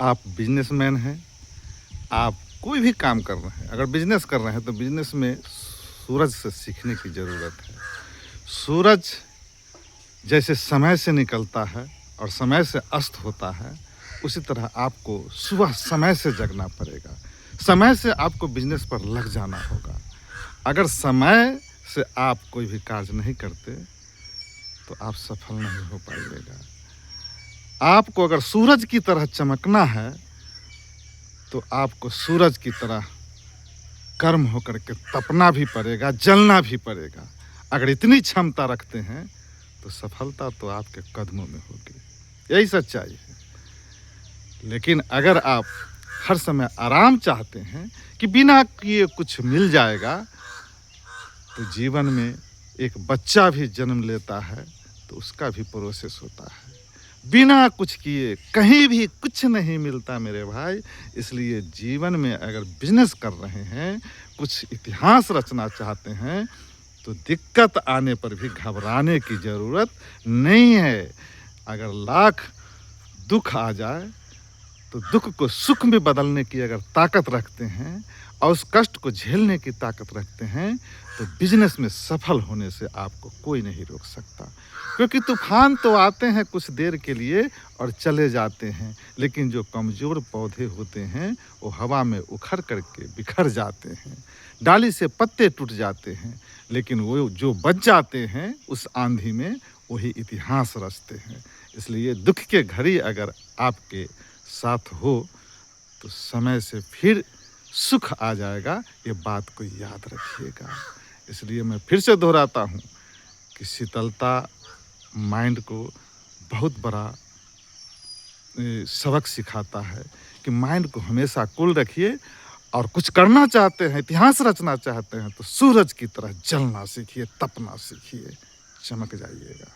आप बिजनेसमैन हैं, आप कोई भी काम कर रहे हैं, अगर बिजनेस कर रहे हैं तो बिजनेस में सूरज से सीखने की ज़रूरत है। सूरज जैसे समय से निकलता है और समय से अस्त होता है, उसी तरह आपको सुबह समय से जगना पड़ेगा। समय से आपको बिजनेस पर लग जाना होगा। अगर समय से आप कोई भी कार्य नहीं करते, तो आप सफल नहीं हो पाइएगा। आपको अगर सूरज की तरह चमकना है, तो आपको सूरज की तरह गर्म होकर के तपना भी पड़ेगा, जलना भी पड़ेगा। अगर इतनी क्षमता रखते हैं, तो सफलता तो आपके कदमों में होगी। यही सच्चाई है। लेकिन अगर आप हर समय आराम चाहते हैं कि बिना किए कुछ मिल जाएगा, तो जीवन में एक बच्चा भी जन्म लेता है, तो उसका भी प्रोसेस होता है। बिना कुछ किए कहीं भी कुछ नहीं मिलता मेरे भाई। इसलिए जीवन में अगर बिजनेस कर रहे हैं, कुछ इतिहास रचना चाहते हैं, तो दिक्कत आने पर भी घबराने की ज़रूरत नहीं है। अगर लाख दुख आ जाए, तो दुख को सुख में बदलने की अगर ताकत रखते हैं और उस कष्ट को झेलने की ताकत रखते हैं, तो बिजनेस में सफल होने से आपको कोई नहीं रोक सकता। क्योंकि तूफान तो आते हैं कुछ देर के लिए और चले जाते हैं, लेकिन जो कमज़ोर पौधे होते हैं, वो हवा में उखड़ करके बिखर जाते हैं। डाली से पत्ते टूट जाते हैं, लेकिन वो जो बच जाते हैं उस आंधी में, वही इतिहास रचते हैं। इसलिए दुख के घड़ी अगर आपके साथ हो, तो समय से फिर सुख आ जाएगा। ये बात को याद रखिएगा। इसलिए मैं फिर से दोहराता हूँ कि शीतलता माइंड को बहुत बड़ा सबक सिखाता है कि माइंड को हमेशा कूल रखिए, और कुछ करना चाहते हैं, इतिहास रचना चाहते हैं, तो सूरज की तरह जलना सीखिए, तपना सीखिए, चमक जाइएगा।